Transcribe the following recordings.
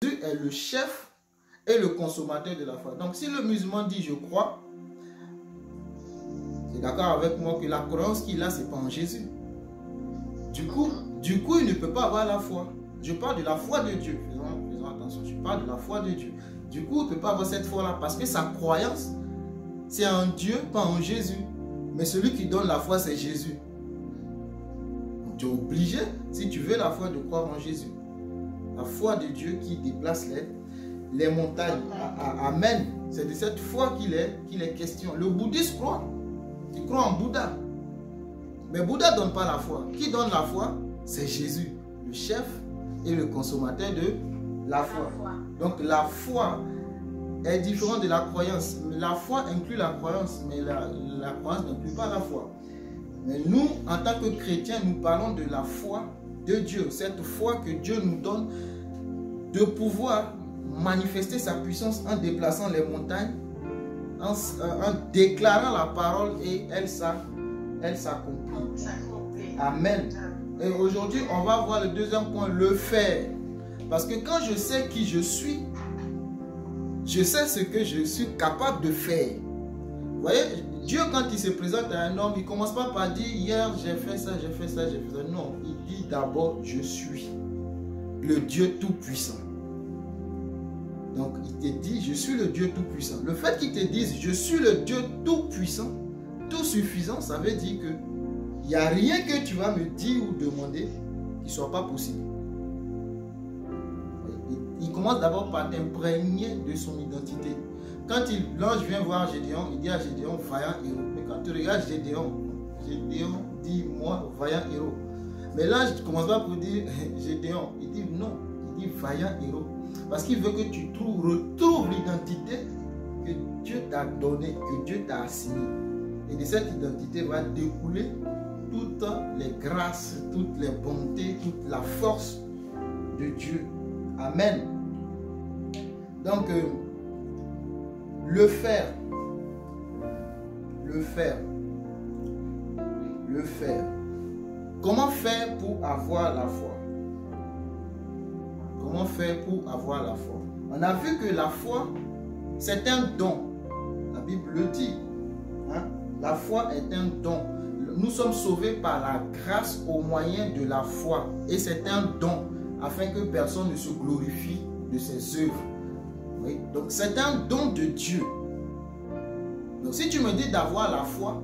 Jésus est le chef et le consommateur de la foi. Donc si le musulman dit je crois, c'est d'accord avec moi que la croyance qu'il a, c'est pas en Jésus. Du coup, il ne peut pas avoir la foi. Je parle de la foi de Dieu. Faisons attention, je parle de la foi de Dieu. Du coup, il ne peut pas avoir cette foi-là parce que sa croyance, c'est en Dieu, pas en Jésus. Mais celui qui donne la foi, c'est Jésus. Donc, tu es obligé, si tu veux la foi, de croire en Jésus. La foi de Dieu qui déplace les montagnes. Amen. C'est de cette foi qu'il est question. Le bouddhiste croit. Il croit en Bouddha. Mais Bouddha ne donne pas la foi. Qui donne la foi? C'est Jésus, le chef et le consommateur de la foi. Donc la foi est différente de la croyance. La foi inclut la croyance, mais la croyance n'inclut pas la foi. Mais nous, en tant que chrétiens, nous parlons de la foi de Dieu. Cette foi que Dieu nous donne de pouvoir manifester sa puissance en déplaçant les montagnes, en déclarant la parole et elle s'accomplit. Amen. Et aujourd'hui, on va voir le deuxième point, le faire. Parce que quand je sais qui je suis, je sais ce que je suis capable de faire. Vous voyez, Dieu, quand il se présente à un homme, il ne commence pas par dire hier j'ai fait ça, j'ai fait ça, j'ai fait ça. Non, il dit d'abord je suis le Dieu tout-puissant. Donc il te dit je suis le Dieu tout-puissant. Le fait qu'il te dise je suis le Dieu tout-puissant, tout suffisant, ça veut dire que il n'y a rien que tu vas me dire ou demander qui ne soit pas possible. Il commence d'abord par t'imprégner de son identité. Quand l'ange vient voir Gédéon, il dit à Gédéon, vaillant héros. Mais quand tu regardes Gédéon dit, moi, vaillant héros. Mais l'ange ne commence pas pour dire Gédéon. Il dit non, il dit vaillant héros. Parce qu'il veut que tu retrouves l'identité que Dieu t'a donnée, que Dieu t'a assignée. Et de cette identité va découler toutes les grâces, toutes les bontés, toute la force de Dieu. Amen. Donc, le faire. Comment faire pour avoir la foi? Comment faire pour avoir la foi? On a vu que la foi, c'est un don. La Bible le dit. Hein? La foi est un don. Nous sommes sauvés par la grâce au moyen de la foi. Et c'est un don, afin que personne ne se glorifie de ses œuvres. Oui? Donc c'est un don de Dieu. Donc si tu me dis d'avoir la foi,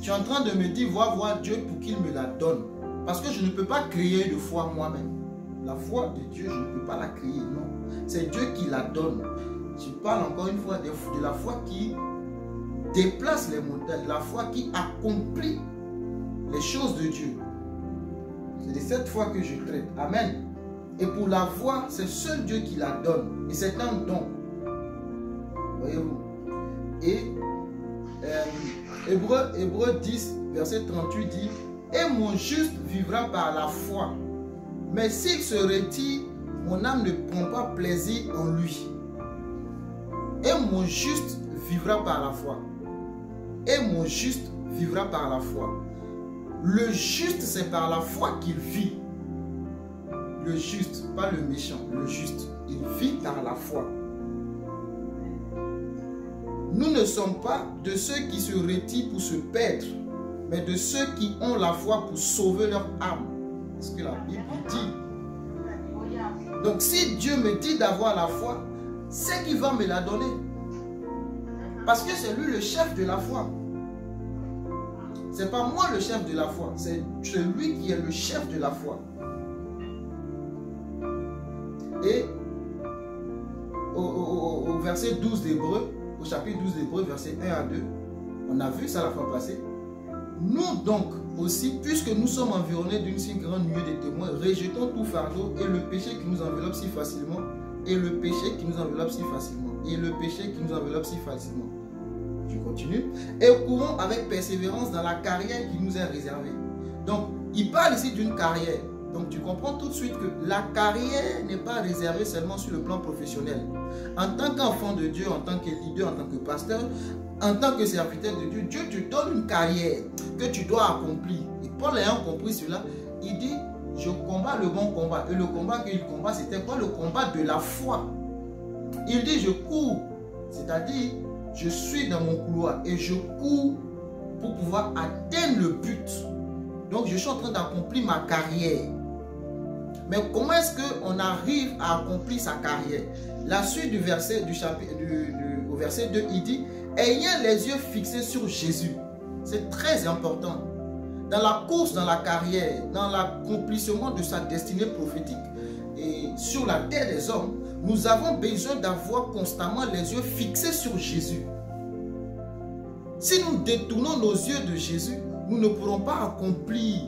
tu es en train de me dire, va voir Dieu pour qu'il me la donne. Parce que je ne peux pas créer de foi moi-même. La foi de Dieu, je ne peux pas la créer, non. C'est Dieu qui la donne. Je parle encore une fois de la foi qui déplace les montagnes, la foi qui accomplit les choses de Dieu. C'est de cette foi que je traite. Amen. Et pour la foi, c'est seul Dieu qui la donne. Et c'est un don. Voyez-vous. Et Hébreux 10, verset 38 dit, « Et mon juste vivra par la foi. Mais s'il se retire, mon âme ne prend pas plaisir en lui. Et mon juste vivra par la foi. Et mon juste vivra par la foi. » Le juste, c'est par la foi qu'il vit. Le juste, pas le méchant, le juste. Il vit par la foi. Nous ne sommes pas de ceux qui se retirent pour se perdre, mais de ceux qui ont la foi pour sauver leur âme. C'est ce que la Bible dit. Donc si Dieu me dit d'avoir la foi, c'est qu'il va me la donner. Parce que c'est lui le chef de la foi. C'est pas moi le chef de la foi, c'est lui qui est le chef de la foi. Et au verset 12 d'Hébreux, au chapitre 12 d'Hébreux, verset 1 à 2, on a vu ça la fois passée. Nous donc aussi, puisque nous sommes environnés d'une si grande nuée de témoins, rejetons tout fardeau et le péché qui nous enveloppe si facilement, et le péché qui nous enveloppe si facilement, et le péché qui nous enveloppe si facilement. Je continue. Et courons avec persévérance dans la carrière qui nous est réservée. Donc, il parle ici d'une carrière. Donc, tu comprends tout de suite que la carrière n'est pas réservée seulement sur le plan professionnel. En tant qu'enfant de Dieu, en tant que leader, en tant que pasteur, en tant que serviteur de Dieu, Dieu te donne une carrière que tu dois accomplir. Et Paul ayant compris cela, il dit, je combats le bon combat. Et le combat qu'il combat, c'était quoi? Le combat de la foi. Il dit, je cours. C'est-à-dire, je suis dans mon couloir et je cours pour pouvoir atteindre le but. Donc, je suis en train d'accomplir ma carrière. Mais comment est-ce qu'on arrive à accomplir sa carrière? La suite du verset, au verset 2, il dit, ayant les yeux fixés sur Jésus. C'est très important. Dans la course, dans la carrière, dans l'accomplissement de sa destinée prophétique et sur la terre des hommes, nous avons besoin d'avoir constamment les yeux fixés sur Jésus. Si nous détournons nos yeux de Jésus, nous ne pourrons pas accomplir.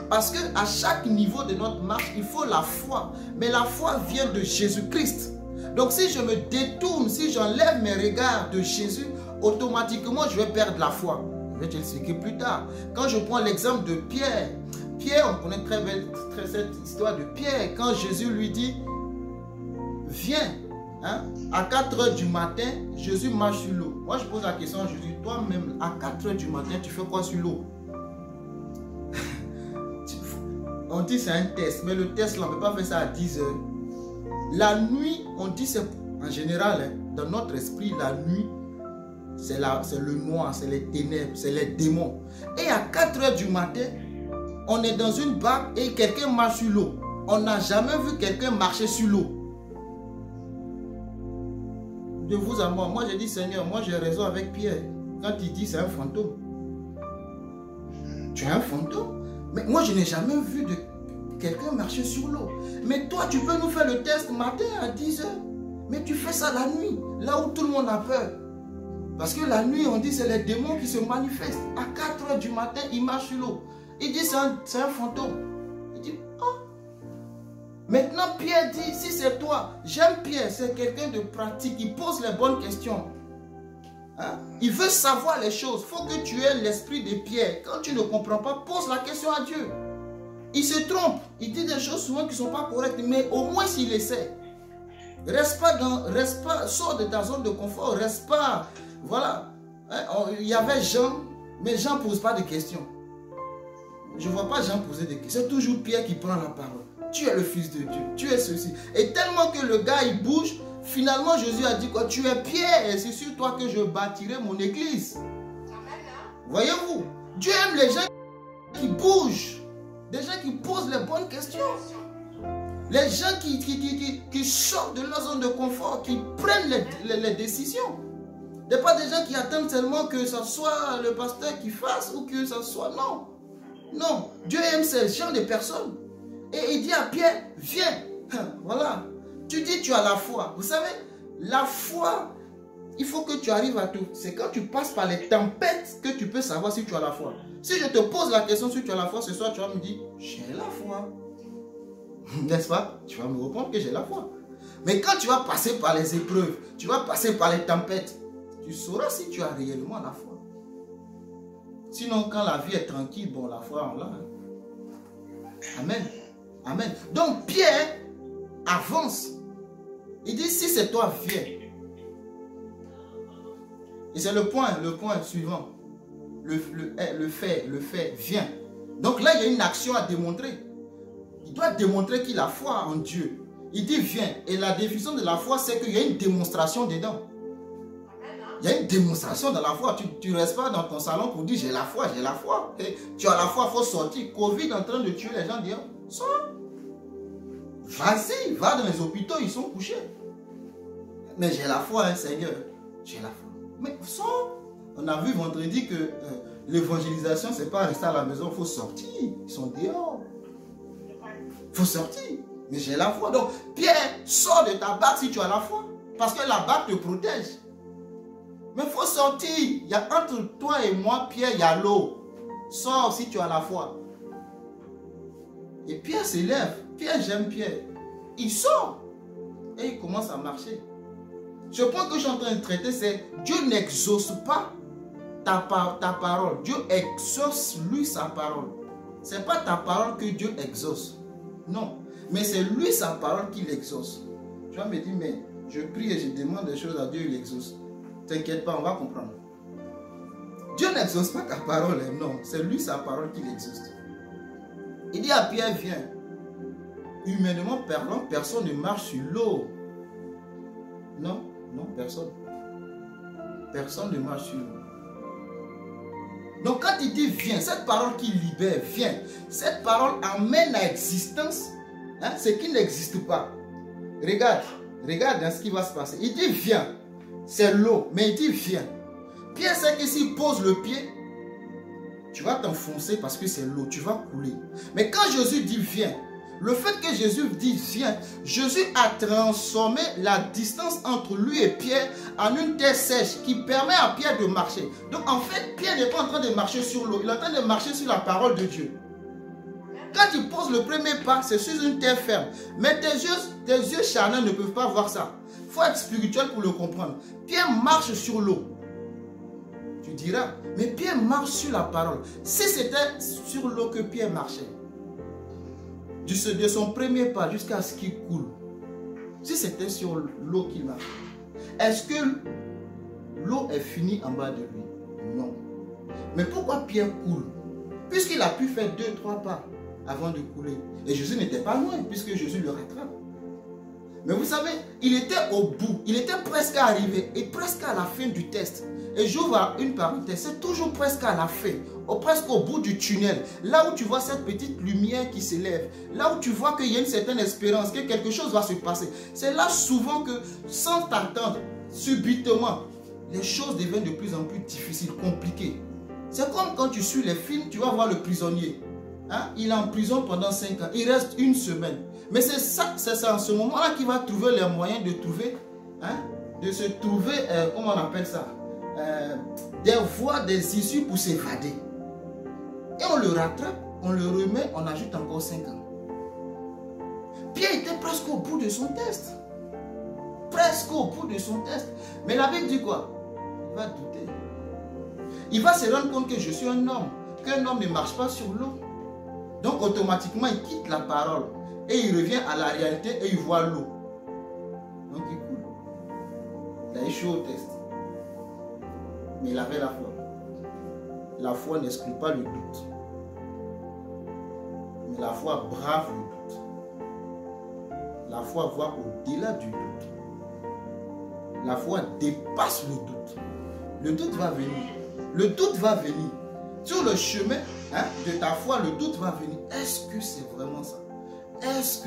Parce qu'à chaque niveau de notre marche, il faut la foi. Mais la foi vient de Jésus-Christ. Donc si je me détourne, si j'enlève mes regards de Jésus, automatiquement je vais perdre la foi. Je vais te l'expliquer plus tard. Quand je prends l'exemple de Pierre, Pierre, on connaît très bien cette histoire de Pierre. Quand Jésus lui dit, viens, hein, à 4 h du matin, Jésus marche sur l'eau. Moi je pose la question à Jésus, toi-même, à 4 h du matin, tu fais quoi sur l'eau? On dit c'est un test, mais le test, là, on ne peut pas faire ça à 10 h. La nuit, on dit c'est en général, hein, dans notre esprit, la nuit, c'est le noir, c'est les ténèbres, c'est les démons. Et à 4 h du matin, on est dans une barque et quelqu'un marche sur l'eau. On n'a jamais vu quelqu'un marcher sur l'eau. De vous à moi, j'ai dit Seigneur, moi j'ai raison avec Pierre. Quand il dit c'est un fantôme. Tu es un fantôme? Mais moi je n'ai jamais vu de quelqu'un marcher sur l'eau. Mais toi tu peux nous faire le test matin à 10 h. Mais tu fais ça la nuit, là où tout le monde a peur. Parce que la nuit, on dit c'est les démons qui se manifestent. À 4 h du matin, il marche sur l'eau. Il dit c'est un fantôme. Il dit, oh. Maintenant, Pierre dit, si c'est toi, j'aime Pierre, c'est quelqu'un de pratique, il pose les bonnes questions. Hein? Il veut savoir les choses. Il faut que tu aies l'esprit de Pierre. Quand tu ne comprends pas, pose la question à Dieu. Il se trompe. Il dit des choses souvent qui ne sont pas correctes, mais au moins s'il essaie. Reste pas, sors de ta zone de confort, reste pas. Voilà, il y avait Jean, mais Jean ne pose pas de questions. Je ne vois pas Jean poser des questions. C'est toujours Pierre qui prend la parole. Tu es le Fils de Dieu, tu es ceci. Et tellement que le gars, il bouge, finalement Jésus a dit quoi? Tu es Pierre, et c'est sur toi que je bâtirai mon église. Voyez-vous, Dieu aime les gens qui bougent, des gens qui posent les bonnes questions. Les gens qui sortent de leur zone de confort, qui prennent les décisions. Ce n'est pas des gens qui attendent seulement que ce soit le pasteur qui fasse ou que ce soit... Non. Non. Dieu aime ces gens de personnes. Et il dit à Pierre, viens. Voilà. Tu dis tu as la foi. Vous savez, la foi, il faut que tu arrives à tout. C'est quand tu passes par les tempêtes que tu peux savoir si tu as la foi. Si je te pose la question si tu as la foi, ce soir tu vas me dire, j'ai la foi. N'est-ce pas? Tu vas me répondre que j'ai la foi. Mais quand tu vas passer par les épreuves, tu vas passer par les tempêtes, tu sauras si tu as réellement la foi. Sinon, quand la vie est tranquille, bon, la foi, on l'a. Amen. Amen. Donc, Pierre avance. Il dit, si c'est toi, viens. Et c'est le point suivant. Le fait, viens. Donc là, il y a une action à démontrer. Il doit démontrer qu'il a foi en Dieu. Il dit, viens. Et la définition de la foi, c'est qu'il y a une démonstration dedans. Il y a une démonstration dans la foi. Tu ne restes pas dans ton salon pour dire j'ai la foi, j'ai la foi. Et tu as la foi, il faut sortir. Covid en train de tuer les gens, dire sors. Vas-y, va dans les hôpitaux, ils sont couchés. Mais j'ai la foi, hein, Seigneur. J'ai la foi. Mais sors. On a vu vendredi que l'évangélisation, ce n'est pas rester à la maison, il faut sortir. Ils sont dehors. Il faut sortir. Mais j'ai la foi. Donc, Pierre, sors de ta barque si tu as la foi. Parce que la barque te protège. Mais il faut sortir. Il y a entre toi et moi, Pierre, il y a l'eau. Sors si tu as la foi. Et Pierre s'élève. Pierre, j'aime Pierre. Il sort. Et il commence à marcher. Ce point que je suis en train de traiter, c'est Dieu n'exauce pas ta parole. Dieu exauce lui sa parole. Ce n'est pas ta parole que Dieu exauce. Non. Mais c'est lui sa parole qui l'exauce. Je me dis, mais je prie et je demande des choses à Dieu, il l'exauce. T'inquiète pas, on va comprendre. Dieu n'exauce pas ta parole, non. C'est lui sa parole qui l'exauce. Il dit à Pierre, viens. humainement parlant, personne ne marche sur l'eau. Non, non, personne. Personne ne marche sur l'eau. Donc quand il dit viens, cette parole qui libère, viens, cette parole amène à existence ce qui n'existe pas. Regarde, regarde ce qui va se passer. Il dit viens, c'est l'eau, mais il dit viens. Pierre sait que s'il pose le pied, tu vas t'enfoncer parce que c'est l'eau, tu vas couler. Mais quand Jésus dit viens, le fait que Jésus dit viens, Jésus a transformé la distance entre lui et Pierre en une terre sèche qui permet à Pierre de marcher. Donc en fait, Pierre n'est pas en train de marcher sur l'eau, il est en train de marcher sur la parole de Dieu. Quand tu poses le premier pas, c'est sur une terre ferme. Mais tes yeux charnels ne peuvent pas voir ça. Il faut être spirituel pour le comprendre. Pierre marche sur l'eau. Tu diras, mais Pierre marche sur la parole. Si c'était sur l'eau que Pierre marchait, de son premier pas jusqu'à ce qu'il coule, si c'était sur l'eau qu'il marche, est-ce que l'eau est finie en bas de lui? Non. Mais pourquoi Pierre coule? Puisqu'il a pu faire 2-3 pas avant de couler. Et Jésus n'était pas loin, puisque Jésus le rattrape. Mais vous savez, il était au bout, il était presque arrivé, et presque à la fin du test. Et j'ouvre une parenthèse, c'est toujours presque à la fin, presque au bout du tunnel, là où tu vois cette petite lumière qui s'élève, là où tu vois qu'il y a une certaine espérance, que quelque chose va se passer. C'est là souvent que, sans t'attendre, subitement, les choses deviennent de plus en plus difficiles, compliquées. C'est comme quand tu suis les films, tu vas voir le prisonnier. Hein? Il est en prison pendant 5 ans, il reste 1 semaine. Mais c'est ça, en ce moment-là qu'il va trouver les moyens de trouver, de se trouver, comment on appelle ça, des voies, des issues pour s'évader. Et on le rattrape, on le remet, on ajoute encore 5 ans. Pierre était presque au bout de son test. Presque au bout de son test. Mais la Bible dit quoi? Il va douter. Il va se rendre compte que je suis un homme, qu'un homme ne marche pas sur l'eau. Donc automatiquement, il quitte la parole. Et il revient à la réalité et il voit l'eau. Donc il coule. Il a échoué au test. Mais il avait la foi. La foi n'exclut pas le doute. Mais la foi brave le doute. La foi voit au-delà du doute. La foi dépasse le doute. Le doute va venir. Le doute va venir. Sur le chemin de ta foi, le doute va venir. Est-ce que c'est vraiment ça? Est-ce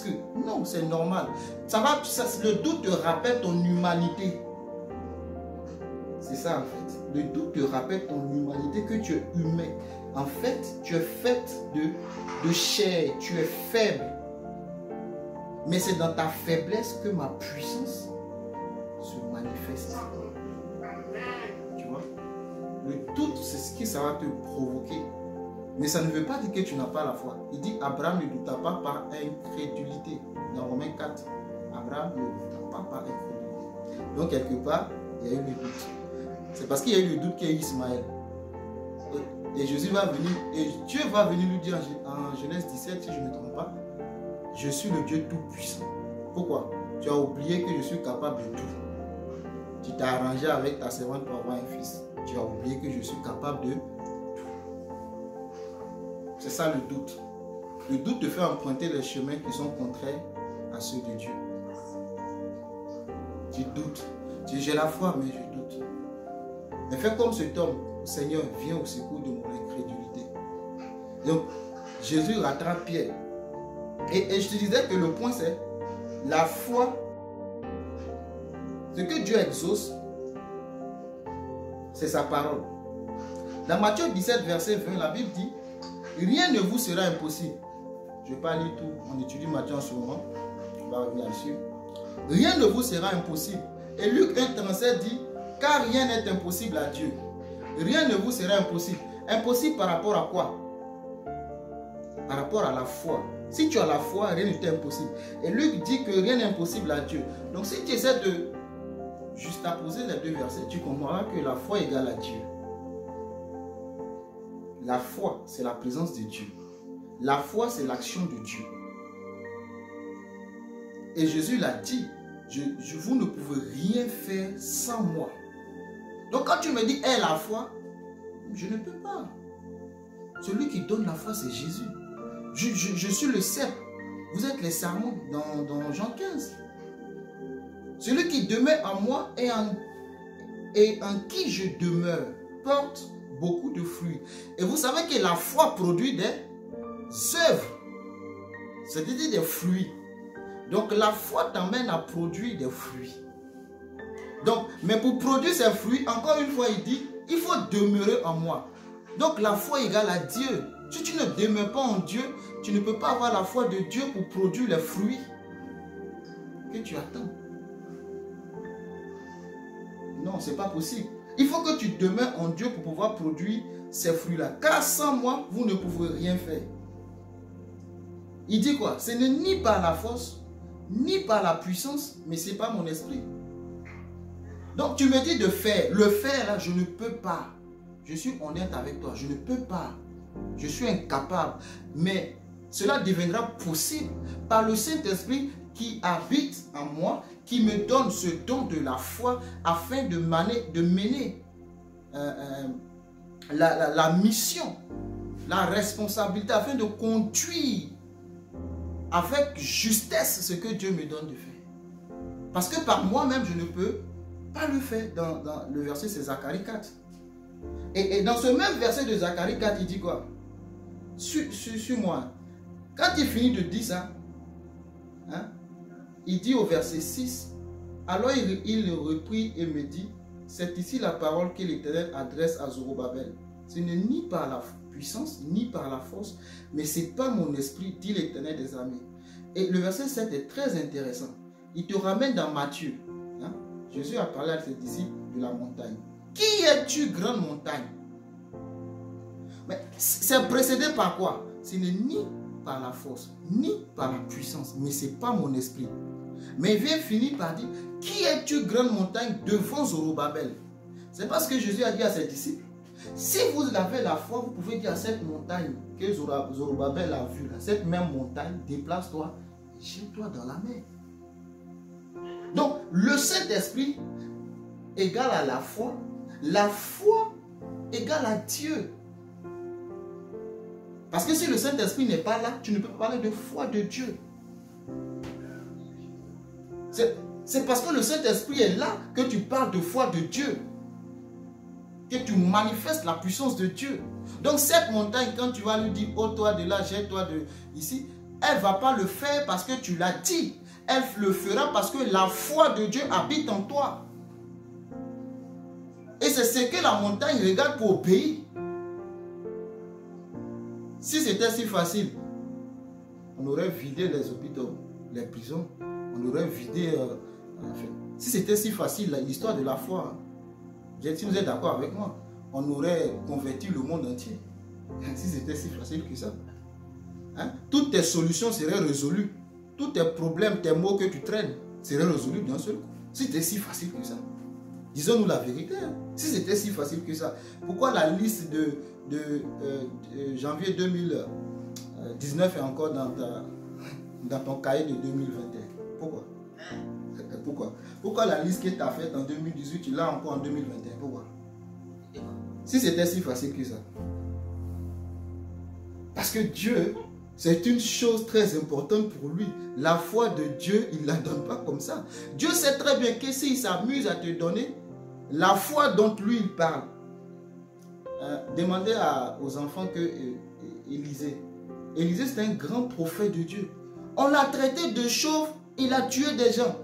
que? Non, c'est normal. Le doute te rappelle ton humanité. C'est ça en fait. Le doute te rappelle ton humanité, que tu es humain. En fait, tu es faite de chair. Tu es faible. Mais c'est dans ta faiblesse que ma puissance se manifeste. Tu vois? Le doute, c'est ce que ça va te provoquer. Mais ça ne veut pas dire que tu n'as pas la foi. Il dit Abraham ne douta pas par incrédulité. Dans Romains 4, Abraham ne douta pas par incrédulité. Donc quelque part, il y a eu le doute. C'est parce qu'il y a eu le doute qu'il y a eu Ismaël. Et Jésus va venir, et Dieu va venir lui dire en Genèse 17, si je ne me trompe pas, je suis le Dieu tout-puissant. Pourquoi? Tu as oublié que je suis capable de tout. Tu t'es arrangé avec ta servante pour avoir un fils. Tu as oublié que je suis capable de tout. C'est ça le doute. Le doute te fait emprunter les chemins qui sont contraires à ceux de Dieu. Tu doutes. Tu dis, j'ai la foi, mais je doute. Mais fais comme cet homme. Seigneur, viens au secours de mon incrédulité. Donc, Jésus rattrape Pierre. Et je te disais que le point c'est la foi. Ce que Dieu exauce, c'est sa parole. Dans Matthieu 17, verset 20, la Bible dit, rien ne vous sera impossible. Je ne vais pas lire tout, on étudie Matthieu en ce moment. On va revenir dessus. Rien ne vous sera impossible. Et Luc 1,37 dit, car rien n'est impossible à Dieu. Rien ne vous sera impossible. Impossible par rapport à quoi? Par rapport à la foi. Si tu as la foi, rien n'est impossible. Et Luc dit que rien n'est impossible à Dieu. Donc si tu essaies de juxtaposer les deux versets, tu comprendras que la foi égale à Dieu. La foi, c'est la présence de Dieu. La foi, c'est l'action de Dieu. Et Jésus l'a dit, vous ne pouvez rien faire sans moi. Donc quand tu me dis, aie la foi, je ne peux pas. Celui qui donne la foi, c'est Jésus. Je suis le cep. Vous êtes les sermons dans Jean 15. Celui qui demeure en moi et en qui je demeure porte beaucoup de fruits. Et vous savez que la foi produit des œuvres, c'est-à-dire des fruits. Donc la foi t'amène à produire des fruits. Donc, mais pour produire ces fruits, encore une fois, il dit, il faut demeurer en moi. Donc la foi égale à Dieu. Si tu ne demeures pas en Dieu, tu ne peux pas avoir la foi de Dieu pour produire les fruits que tu attends. Non, ce n'est pas possible. Il faut que tu demeures en Dieu pour pouvoir produire ces fruits-là. Car sans moi, vous ne pouvez rien faire. Il dit quoi? Ce n'est ni par la force, ni par la puissance, mais c'est par mon esprit. Donc tu me dis de faire. Le faire, là, je ne peux pas. Je suis honnête avec toi, je ne peux pas. Je suis incapable. Mais cela deviendra possible par le Saint-Esprit qui habite en moi, qui me donne ce don de la foi afin de mener la mission, la responsabilité, afin de conduire avec justesse ce que Dieu me donne de faire. Parce que par moi-même, je ne peux pas le faire. Dans le verset, c'est Zacharie 4. Et dans ce même verset de Zacharie 4, il dit quoi? Sur moi. Quand il finit de dire ça, hein, il dit au verset 6, alors il reprit et me dit, c'est ici la parole que l'Éternel adresse à Zorobabel. Ce n'est ni par la puissance, ni par la force, mais c'est par mon esprit, dit l'Éternel des armées. Et le verset 7 est très intéressant. Il te ramène dans Matthieu. Hein? Jésus a parlé à ses disciples de la montagne. Qui es-tu, grande montagne? Mais c'est précédé par quoi? Ce n'est ni par la force, ni par la puissance, mais c'est pas mon esprit. Mais il vient finir par dire, qui es-tu, grande montagne, devant Zorobabel? C'est parce que Jésus a dit à ses disciples, si vous avez la foi, vous pouvez dire à cette montagne que Zorobabel a vue, cette même montagne, déplace-toi, jette-toi dans la mer. Donc, le Saint-Esprit égale à la foi égale à Dieu. Parce que si le Saint-Esprit n'est pas là, tu ne peux pas parler de foi de Dieu. C'est parce que le Saint-Esprit est là que tu parles de foi de Dieu. Que tu manifestes la puissance de Dieu. Donc cette montagne, quand tu vas lui dire, oh toi de là, jette-toi de ici, elle ne va pas le faire parce que tu l'as dit. Elle le fera parce que la foi de Dieu habite en toi. Et c'est ce que la montagne regarde pour obéir. Si c'était si facile, on aurait vidé les hôpitaux, les prisons, on aurait vidé... si c'était si facile, l'histoire de la foi, si vous êtes d'accord avec moi, on aurait converti le monde entier. Si c'était si facile que ça. Hein? Toutes tes solutions seraient résolues. Tous tes problèmes, tes maux que tu traînes, seraient résolus d'un seul coup. Si c'était si facile que ça. Disons-nous la vérité. Hein? Si c'était si facile que ça, pourquoi la liste de janvier 2019 est encore dans ton cahier de 2021? Pourquoi? Pourquoi la liste que tu as faite en 2018, tu l'as encore en 2021? Pourquoi? Si c'était si facile que ça. Parce que Dieu, c'est une chose très importante pour lui. La foi de Dieu, il ne la donne pas comme ça. Dieu sait très bien que s'il s'amuse à te donner la foi dont lui il parle. Demandez aux enfants que Élisée c'est un grand prophète de Dieu. On l'a traité de chauve, il a tué des gens.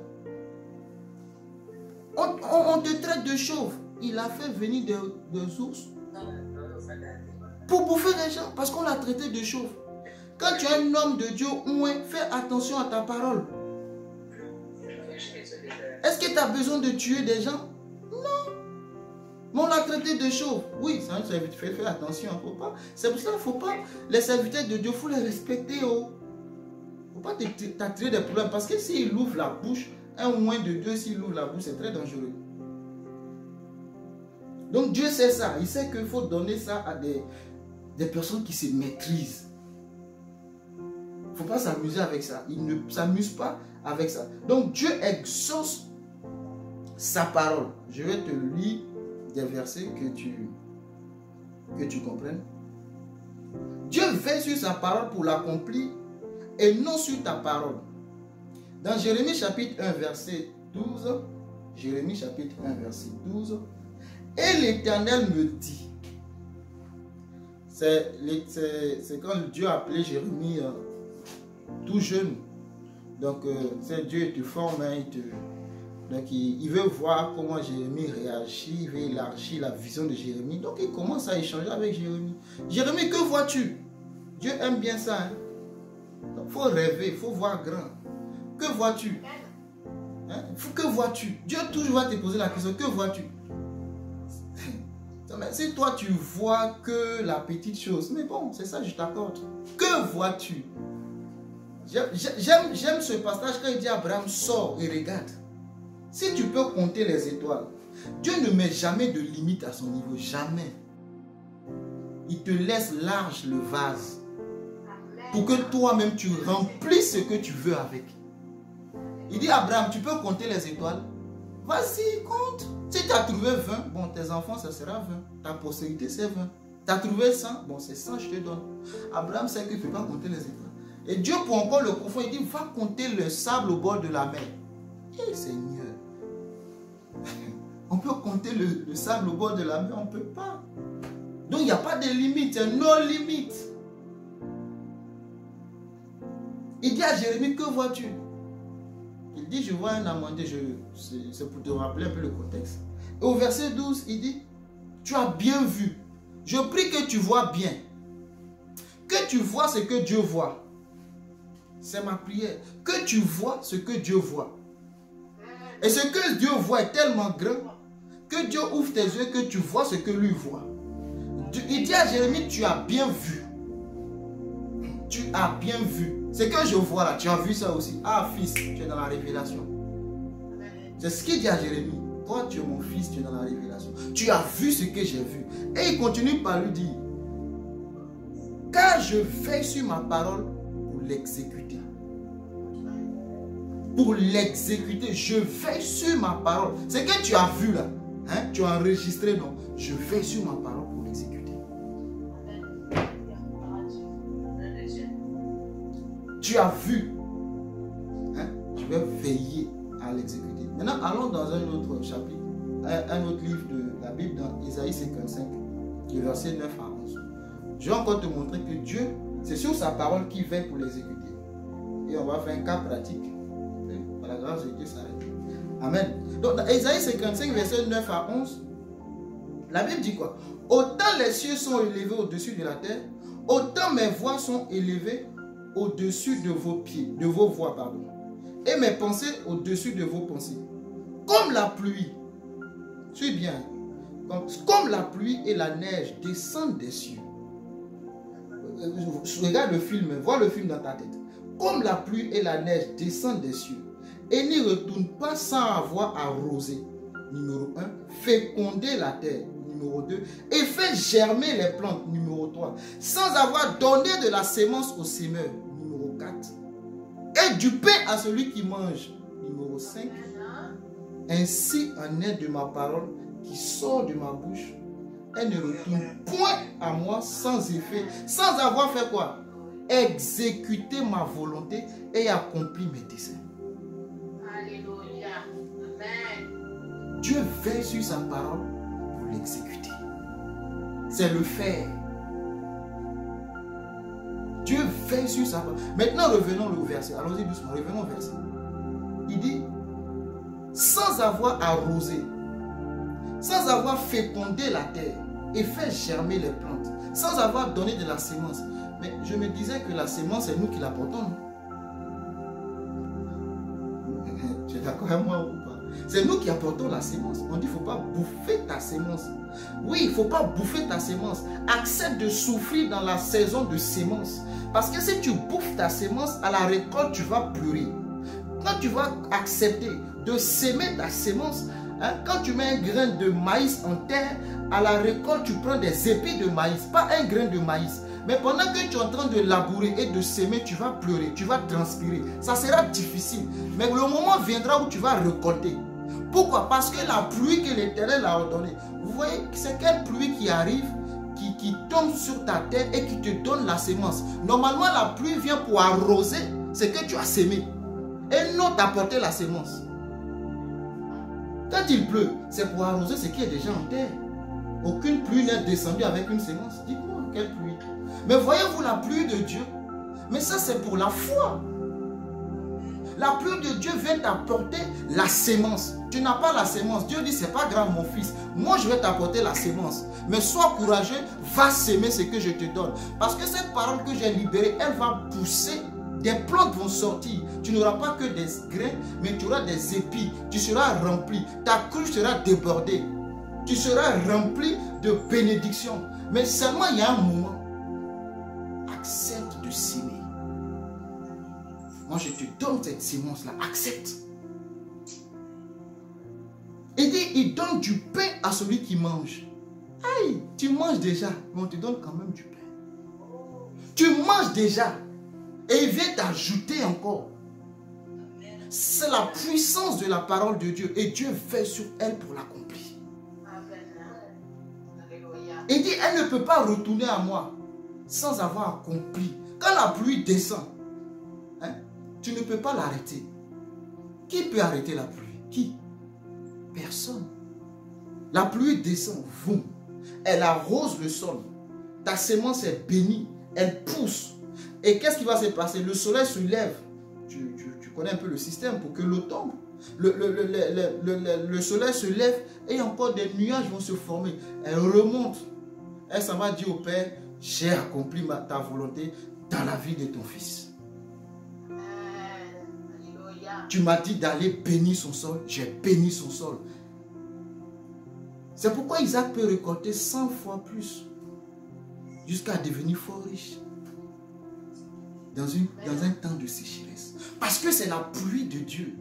On te traite de chauve, il a fait venir des ours pour bouffer les gens parce qu'on l'a traité de chauve. Quand tu es un homme de Dieu, fais attention à ta parole. Est-ce que tu as besoin de tuer des gens? Non. Mais on l'a traité de chauve. Oui, c'est un serviteur, fais attention. C'est pour ça qu'il ne faut pas. Les serviteurs de Dieu, il faut les respecter. Il ne faut pas t'attirer des problèmes. Parce que s'il ouvre la bouche, un ou moins de deux, s'il ouvre la bouche, c'est très dangereux. Donc Dieu sait ça. Il sait qu'il faut donner ça à des personnes qui se maîtrisent. Il ne faut pas s'amuser avec ça. Il ne s'amuse pas avec ça. Donc Dieu exauce sa parole. Je vais te lire des versets que tu comprennes. Dieu veille sur sa parole pour l'accomplir et non sur ta parole. Dans Jérémie chapitre 1 verset 12, Jérémie chapitre 1 verset 12, et l'Éternel me dit, c'est quand Dieu a appelé Jérémie tout jeune. Donc c'est Dieu te forme, hein, donc il veut voir comment Jérémie réagit, il veut élargir la vision de Jérémie. Donc il commence à échanger avec Jérémie. Jérémie, que vois-tu? Dieu aime bien ça. Hein? Donc il faut rêver, il faut voir grand. Que vois-tu? Hein? Que vois-tu? Dieu toujours va te poser la question, que vois-tu? Si toi tu vois que la petite chose, mais bon, c'est ça, je t'accorde. Que vois-tu? J'aime ce passage quand il dit Abraham, sors et regarde. Si tu peux compter les étoiles, Dieu ne met jamais de limite à son niveau, jamais. Il te laisse large le vase pour que toi-même tu remplisses ce que tu veux avec. Il dit Abraham, tu peux compter les étoiles? Vas-y, compte. Si tu as trouvé 20, bon, tes enfants, ça sera 20. Ta postérité, c'est 20. Tu as trouvé 100, bon, c'est 100, je te donne. Abraham sait qu'il ne peut pas compter les étoiles. Et Dieu, pour encore le confondre, il dit, va compter le sable au bord de la mer. Eh, Seigneur. On peut compter le sable au bord de la mer, on ne peut pas. Donc, il n'y a pas de limite, il y a no limite. Il dit à Jérémie, que vois-tu? Il dit, je vois un amandier, c'est pour te rappeler un peu le contexte. Et au verset 12, il dit, tu as bien vu. Je prie que tu vois bien. Que tu vois ce que Dieu voit. C'est ma prière. Que tu vois ce que Dieu voit. Et ce que Dieu voit est tellement grand que Dieu ouvre tes yeux, que tu vois ce que lui voit. Il dit à Jérémie, tu as bien vu. Tu as bien vu. Ce que je vois là, tu as vu ça aussi. Ah fils, tu es dans la révélation. C'est ce qu'il dit à Jérémie. Toi, tu es mon fils, tu es dans la révélation. Tu as vu ce que j'ai vu. Et il continue par lui dire, car je veille sur ma parole pour l'exécuter. Pour l'exécuter, je veille sur ma parole. Ce que tu as vu là, hein, tu as enregistré, non? Je veille sur ma parole pour l'exécuter. Tu as vu, hein? Je vais veiller à l'exécuter. Maintenant, allons dans un autre chapitre, un autre livre de la Bible, dans Isaïe 55, le verset 9 à 11. Je vais encore te montrer que Dieu, c'est sur sa parole qu'il veille pour l'exécuter. Et on va faire un cas pratique. Par la grâce de Dieu, ça arrive. Amen. Donc, dans Isaïe 55, verset 9 à 11, la Bible dit quoi? Autant les cieux sont élevés au-dessus de la terre, autant mes voix sont élevées au-dessus de vos pieds, de vos voix, pardon. Et mes pensées au-dessus de vos pensées. Comme la pluie, suis bien, comme la pluie et la neige descendent des cieux. Regarde le film, vois le film dans ta tête. Comme la pluie et la neige descendent des cieux et n'y retournent pas sans avoir arrosé. Numéro 1, féconder la terre. Numéro 2, et fait germer les plantes. Numéro 3, sans avoir donné de la sémence au semeur. Numéro 4, et du pain à celui qui mange. Numéro 5, ainsi en est de ma parole qui sort de ma bouche. Elle ne retourne point à moi sans effet, sans avoir fait quoi? Exécuter ma volonté et accomplir mes desseins. Alléluia. Amen. Dieu veille sur sa parole pour l'exécuter. C'est le faire. Dieu veille sur sa parole. Maintenant, revenons au verset. Allons-y doucement, revenons au verset. Il dit, sans avoir arrosé, sans avoir fécondé la terre et fait germer les plantes, sans avoir donné de la sémence. Mais je me disais que la sémence, c'est nous qui l'apportons. Tu es d'accord avec moi ou pas? C'est nous qui apportons la sémence. On dit, il ne faut pas bouffer ta sémence. Oui, il ne faut pas bouffer ta sémence. Accepte de souffrir dans la saison de sémence. Parce que si tu bouffes ta sémence, à la récolte, tu vas pleurer. Quand tu vas accepter de s'aimer ta sémence, hein, quand tu mets un grain de maïs en terre, à la récolte, tu prends des épis de maïs, pas un grain de maïs. Mais pendant que tu es en train de labourer et de s'aimer, tu vas pleurer, tu vas transpirer. Ça sera difficile. Mais le moment viendra où tu vas récolter. Pourquoi? Parce que la pluie que l'Éternel a ordonnée. Vous voyez, c'est quelle pluie qui arrive, qui qui tombe sur ta terre et qui te donne la sémence. Normalement, la pluie vient pour arroser ce que tu as sémé et non t'apporter la sémence. Quand il pleut, c'est pour arroser ce qui est déjà en terre. Aucune pluie n'est descendue avec une sémence. Dites-moi, quelle pluie? Mais voyez-vous la pluie de Dieu? Mais ça, c'est pour la foi. La pluie de Dieu vient t'apporter la sémence. Tu n'as pas la sémence. Dieu dit, c'est pas grave mon fils. Moi, je vais t'apporter la sémence. Mais sois courageux, va s'aimer ce que je te donne. Parce que cette parole que j'ai libérée, elle va pousser. Des plantes vont sortir. Tu n'auras pas que des grains, mais tu auras des épis. Tu seras rempli. Ta cruche sera débordée. Tu seras rempli de bénédictions. Mais seulement il y a un moment. Accepte de s'aimer. Moi, je te donne cette sémence-là. Accepte. Il dit, il donne du pain à celui qui mange. Aïe, tu manges déjà, mais on te donne quand même du pain. Tu manges déjà. Et il vient t'ajouter encore. C'est la puissance de la parole de Dieu. Et Dieu fait sur elle pour l'accomplir. Il dit, elle ne peut pas retourner à moi sans avoir accompli. Quand la pluie descend, hein, tu ne peux pas l'arrêter. Qui peut arrêter la pluie? Qui? Personne. La pluie descend, boum. Elle arrose le sol. Ta sémence est bénie. Elle pousse. Et qu'est-ce qui va se passer? Le soleil se lève. Tu connais un peu le système pour que l'eau tombe. Le soleil se lève et encore des nuages vont se former. Elle remonte. Elle s'en va dire au Père, j'ai accompli ta volonté dans la vie de ton fils. Tu m'as dit d'aller bénir son sol. J'ai béni son sol. C'est pourquoi Isaac peut récolter 100 fois plus jusqu'à devenir fort riche dans un temps de sécheresse. Parce que c'est la pluie de Dieu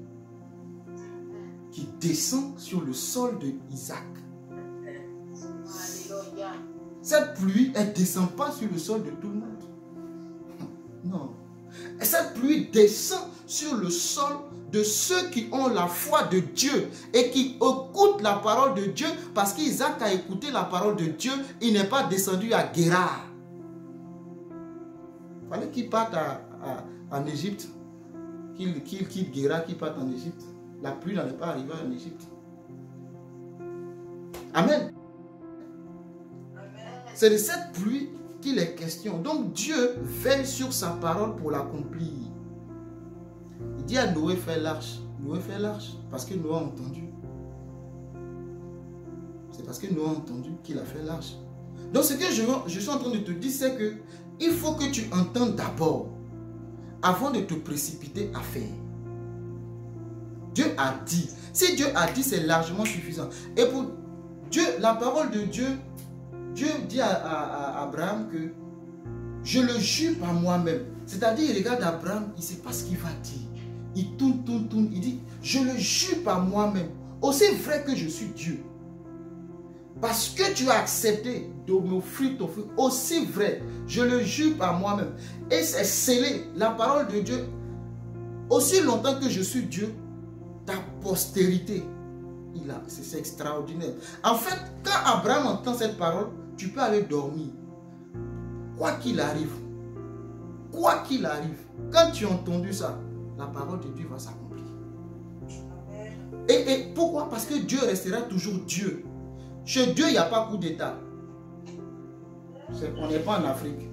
qui descend sur le sol de Isaac. Cette pluie, elle ne descend pas sur le sol de tout le monde. Non. Cette pluie descend sur le sol de ceux qui ont la foi de Dieu et qui écoutent la parole de Dieu, parce qu'Isaac a écouté la parole de Dieu, il n'est pas descendu à Guérard. Il fallait qu'il parte en Égypte, qu'il quitte Guérard, qu'il parte en Égypte. La pluie n'allait pas arriver en Égypte. Amen. C'est de cette pluie qu'il est question. Donc Dieu veille sur sa parole pour l'accomplir. Il dit à Noé, fais l'arche. Noé fait l'arche parce que Noé a entendu. C'est parce que Noé a entendu qu'il a fait l'arche. Donc ce que je suis en train de te dire, c'est que il faut que tu entendes d'abord avant de te précipiter à faire. Dieu a dit. Si Dieu a dit, c'est largement suffisant. Et pour Dieu, la parole de Dieu, Dieu dit à Abraham que je le jure par moi-même. C'est-à-dire, il regarde Abraham, il ne sait pas ce qu'il va dire. Il tourne. Il dit, je le jure par moi-même. Aussi vrai que je suis Dieu. Parce que tu as accepté de m'offrir ton fils, aussi vrai, je le jure par moi-même. Et c'est scellé, la parole de Dieu. Aussi longtemps que je suis Dieu, ta postérité, c'est extraordinaire. En fait, quand Abraham entend cette parole, tu peux aller dormir. Quoi qu'il arrive, quand tu as entendu ça, la parole de Dieu va s'accomplir. Et pourquoi? Parce que Dieu restera toujours Dieu. Chez Dieu, il n'y a pas coup d'État. On n'est pas en Afrique.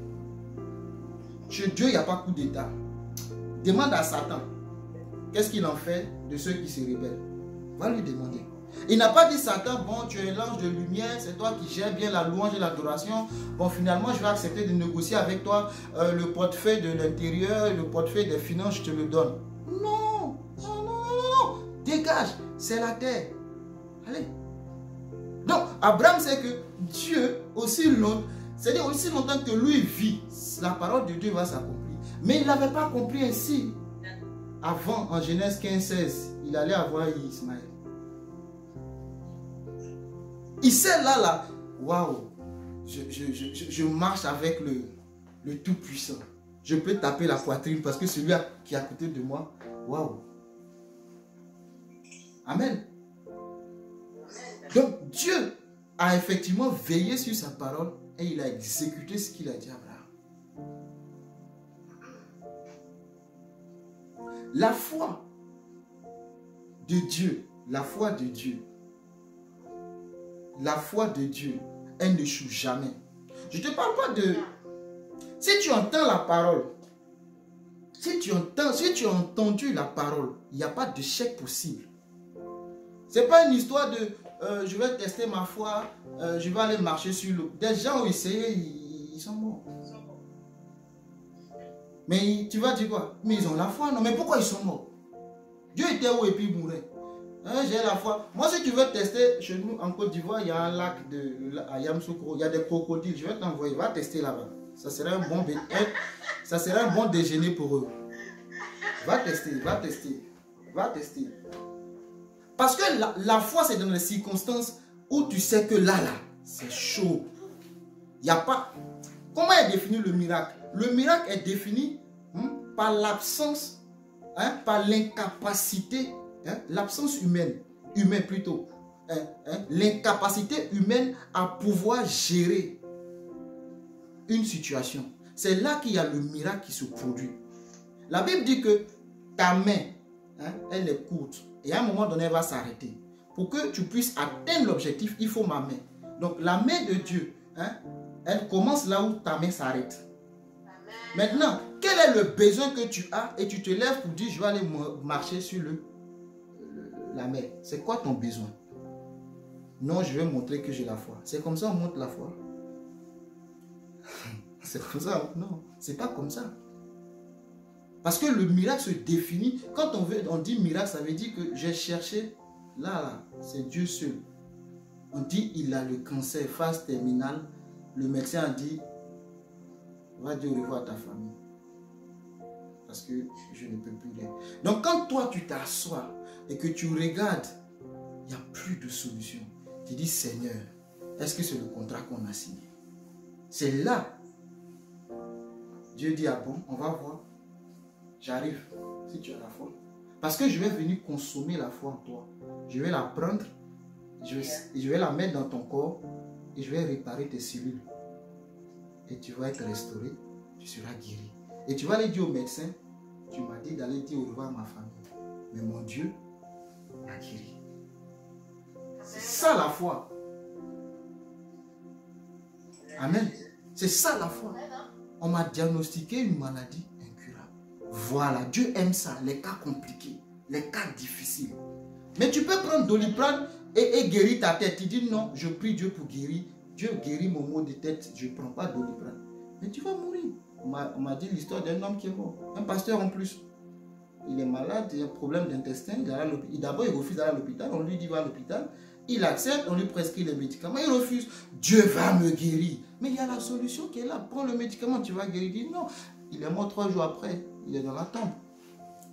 Chez Dieu, il n'y a pas coup d'État. Demande à Satan. Qu'est-ce qu'il en fait de ceux qui se rebellent? Va lui demander. Il n'a pas dit Satan, bon, tu es l'ange de lumière, c'est toi qui gères bien la louange et l'adoration. Bon, finalement, je vais accepter de négocier avec toi le portefeuille de l'intérieur, le portefeuille des finances, je te le donne. Non. Dégage, c'est la terre. Allez. Donc, Abraham sait que Dieu, aussi longtemps que lui vit, la parole de Dieu va s'accomplir. Mais il n'avait pas compris ainsi. Avant, en Genèse 15-16, il allait avoir Ismaël. Il sait là, waouh, je marche avec le Tout-Puissant. Je peux taper la poitrine parce que celui qui est à côté de moi, waouh. Amen. Donc Dieu a effectivement veillé sur sa parole et il a exécuté ce qu'il a dit à Abraham. La foi de Dieu, la foi de Dieu, la foi de Dieu, elle n'échoue jamais. Je ne te parle pas de... Si tu entends la parole, si tu as entendu la parole, il n'y a pas d'échec possible. Ce n'est pas une histoire de je vais tester ma foi, je vais aller marcher sur l'eau. Des gens ont essayé, ils sont morts. Mais tu vas dire quoi? Mais ils ont la foi, non? Mais pourquoi ils sont morts? Dieu était où et puis il mourait. Hein, j'ai la foi. Moi, si tu veux tester, chez nous en Côte d'Ivoire, il y a un lac à Yamoussoukro, il y a des crocodiles. Je vais t'envoyer, va tester là-bas. Ça serait un bon déjeuner pour eux. Va tester, va tester, va tester. Parce que la foi, c'est dans les circonstances où tu sais que là, c'est chaud. Il n'y a pas... Comment est défini le miracle? Le miracle est défini par l'absence, par l'incapacité, l'absence humaine plutôt, l'incapacité humaine à pouvoir gérer une situation. C'est là qu'il y a le miracle qui se produit. La Bible dit que ta main, elle est courte et à un moment donné, elle va s'arrêter. Pour que tu puisses atteindre l'objectif, il faut ma main. Donc la main de Dieu, elle commence là où ta main s'arrête. Maintenant, quel est le besoin que tu as et tu te lèves pour dire je vais aller marcher sur la mer. C'est quoi ton besoin? Non, je vais montrer que j'ai la foi. C'est comme ça on montre la foi. C'est comme ça? Non, c'est pas comme ça. Parce que le miracle se définit. Quand on dit miracle, ça veut dire que j'ai cherché. Là, c'est Dieu seul. On dit il a le cancer, phase terminale. Le médecin a dit va dire au revoir à ta famille. Parce que je ne peux plus l'aider. Donc quand toi tu t'assois et que tu regardes, il n'y a plus de solution. Tu dis Seigneur, est-ce que c'est le contrat qu'on a signé? C'est là. Dieu dit ah bon, on va voir. J'arrive, si tu as la foi. Parce que je vais venir consommer la foi en toi. Je vais la prendre, je vais la mettre dans ton corps et je vais réparer tes cellules. Et tu vas être restauré, tu seras guéri. Et tu vas aller dire au médecin, tu m'as dit d'aller dire au revoir à ma famille. Mais mon Dieu m'a guéri. C'est ça la foi. Amen. C'est ça la foi. On m'a diagnostiqué une maladie incurable. Voilà, Dieu aime ça, les cas compliqués, les cas difficiles. Mais tu peux prendre Doliprane et guérir ta tête. Tu dis non, je prie Dieu pour guérir. Dieu guérit mon mot de tête, je ne prends pas Doliprane. Mais tu vas mourir. On m'a dit l'histoire d'un homme qui est mort. Un pasteur en plus. Il est malade, il a un problème d'intestin. D'abord, il refuse d'aller à l'hôpital. On lui dit va à l'hôpital. Il accepte, on lui prescrit les médicaments. Il refuse. Dieu va me guérir. Mais il y a la solution qui est là. Prends le médicament, tu vas guérir. Il dit non. Il est mort 3 jours après. Il est dans la tombe.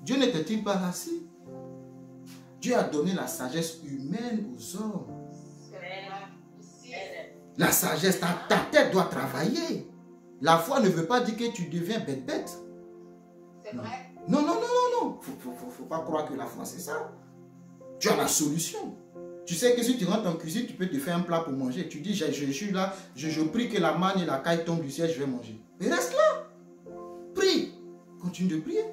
Dieu n'était-il pas assis? Dieu a donné la sagesse humaine aux hommes. La sagesse, ta tête doit travailler. La foi ne veut pas dire que tu deviens bête. C'est vrai. Non. Faut pas croire que la foi c'est ça. Tu as la solution. Tu sais que si tu rentres en cuisine, tu peux te faire un plat pour manger. Tu dis, je suis là, je prie que la manne et la caille tombent du ciel, je vais manger. Mais reste là. Prie. Continue de prier.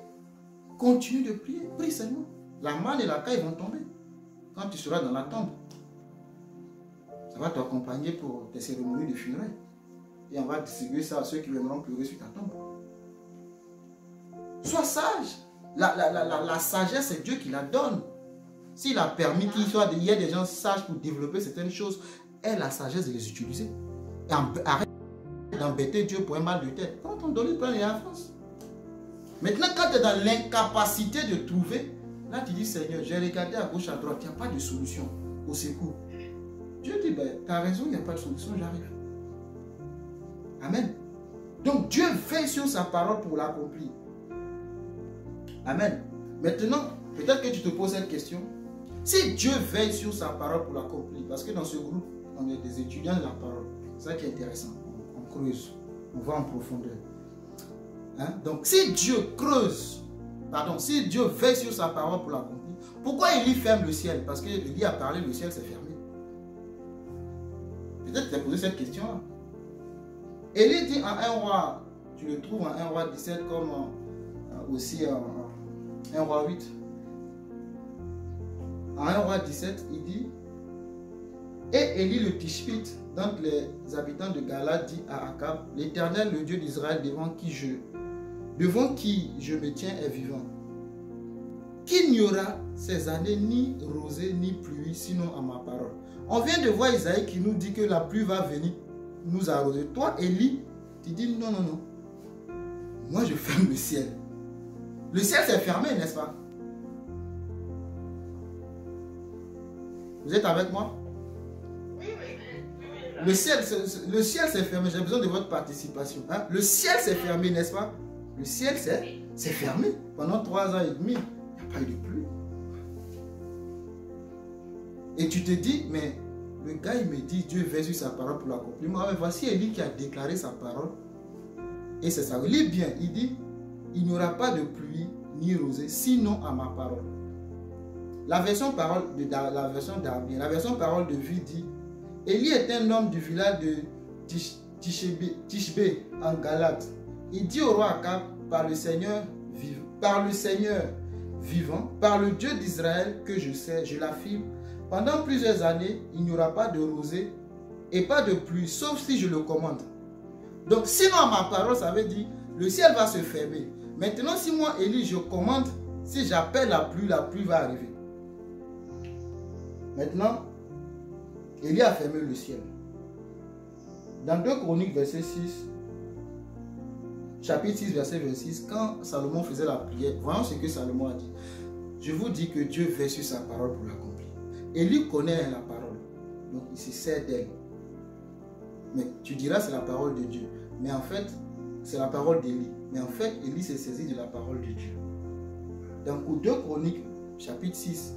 Continue de prier. Prie seulement. La manne et la caille vont tomber. Quand tu seras dans la tombe, ça va t'accompagner pour tes cérémonies de funérailles. Et on va distribuer ça à ceux qui viendront pleurer sur ta tombe. Sois sage. La sagesse, c'est Dieu qui la donne. S'il a permis qu'il y ait des gens sages pour développer certaines choses, aie la sagesse de les utiliser. Et arrête d'embêter Dieu pour un mal de tête. Quand on donne plein, il y a la France. Maintenant, quand tu es dans l'incapacité de trouver, là tu dis Seigneur, j'ai regardé à gauche, à droite, il n'y a pas de solution au secours. Dieu dit, ben, tu as raison, il n'y a pas de solution, j'arrive. Amen. Donc Dieu veille sur sa parole pour l'accomplir. Amen. Maintenant, peut-être que tu te poses cette question. Si Dieu veille sur sa parole pour l'accomplir, parce que dans ce groupe, on est des étudiants de la parole. C'est ça qui est intéressant. On creuse, on va en profondeur. Hein? Donc si Dieu si Dieu veille sur sa parole pour l'accomplir, pourquoi il ferme le ciel? Parce que Élie a parlé, le ciel s'est fermé. Peut-être tu as posé cette question-là. Élie dit en 1 roi, tu le trouves en 1 roi 17 comme aussi en 1 roi 8. En 1 roi 17, il dit, et Élie le Tishbite, d'entre les habitants de Galade, dit à Akab, l'Éternel, le Dieu d'Israël, devant qui je me tiens, est vivant. Qu'il n'y aura ces années ni rosée ni pluie, sinon à ma parole. On vient de voir Isaïe qui nous dit que la pluie va venir nous arroser. Toi, Élie, tu dis non, non, non. Moi, je ferme le ciel. Le ciel s'est fermé, n'est-ce pas? Vous êtes avec moi? Oui, oui. Le ciel s'est fermé. J'ai besoin de votre participation. Hein? Le ciel s'est fermé, n'est-ce pas? Le ciel s'est fermé. Pendant 3 ans et demi, il n'y a pas eu de pluie. Et tu te dis, mais le gars, il me dit, Dieu veille sur sa parole pour l'accomplir. Mais voici Élie qui a déclaré sa parole. Et c'est ça. Lis bien. Il dit, il n'y aura pas de pluie ni rosée, sinon à ma parole. La version parole d'Armée, la version parole de vie dit, Élie est un homme du village de Tishbé en Galade. Il dit au roi Akab, par le Seigneur vivant, par le Dieu d'Israël que je sais, je l'affirme, pendant plusieurs années, il n'y aura pas de rosée et pas de pluie, sauf si je le commande. Donc, sinon à ma parole, ça veut dire, le ciel va se fermer. Maintenant, si moi, Élie, je commande, si j'appelle la pluie va arriver. Maintenant, Élie a fermé le ciel. Dans 2 Chroniques, verset 6, chapitre 6, verset 26, quand Salomon faisait la prière, voyons ce que Salomon a dit. Je vous dis que Dieu veille sur sa parole pour l'accomplir. Élie connaît la parole, donc il se sert d'elle. Mais tu diras c'est la parole de Dieu. Mais en fait, c'est la parole d'Élie. Mais en fait, Élie s'est saisi de la parole de Dieu. Donc, au 2 Chroniques, chapitre 6,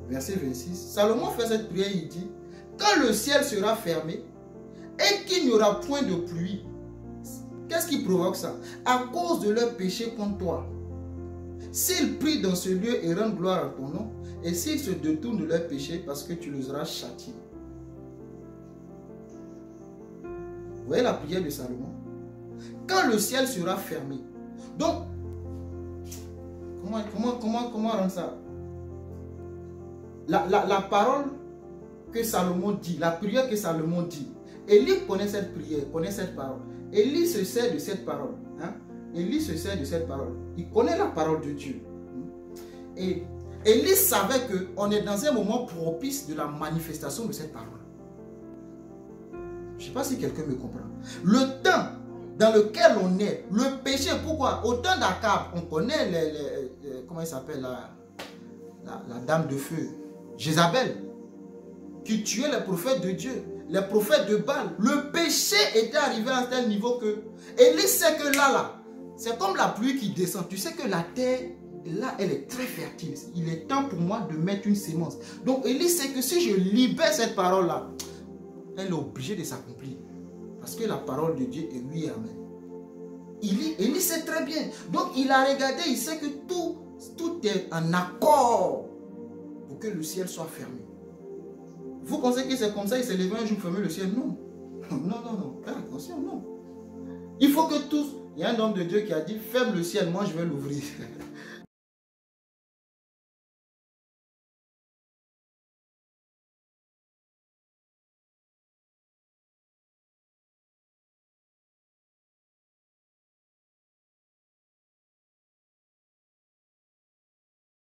verset 26, Salomon fait cette prière, il dit, quand le ciel sera fermé et qu'il n'y aura point de pluie, qu'est-ce qui provoque ça? À cause de leur péché contre toi. S'ils prient dans ce lieu et rendent gloire à ton nom, et s'ils se détournent de leur péché parce que tu les auras châtiés. Vous voyez la prière de Salomon? Quand le ciel sera fermé. Donc, comment rendre ça? La parole que Salomon dit, la prière que Salomon dit, Élie connaît cette prière, connaît cette parole. Élie se sert de cette parole. Hein? Élie se sert de cette parole. Il connaît la parole de Dieu. Et Élie savait qu'on est dans un moment propice de la manifestation de cette parole. Je ne sais pas si quelqu'un me comprend. Le temps dans lequel on est, le péché, pourquoi? Au temps d'Akab, on connaît comment il s'appelle la dame de feu, Jézabel, qui tuait les prophètes de Dieu, les prophètes de Baal. Le péché était arrivé à un tel niveau que Élie sait que là, c'est comme la pluie qui descend. Tu sais que la terre, là, elle est très fertile. Il est temps pour moi de mettre une sémence. Donc Élie sait que si je libère cette parole-là, elle est obligée de s'accomplir. Parce que la parole de Dieu est oui et amen. Élie sait très bien. Donc il a regardé, il sait que tout est en accord pour que le ciel soit fermé. Vous pensez que c'est comme ça, il s'est levé un jour fermer le ciel? Non. Non. Attention, non. Il faut que tous... Il y a un homme de Dieu qui a dit, ferme le ciel, moi je vais l'ouvrir.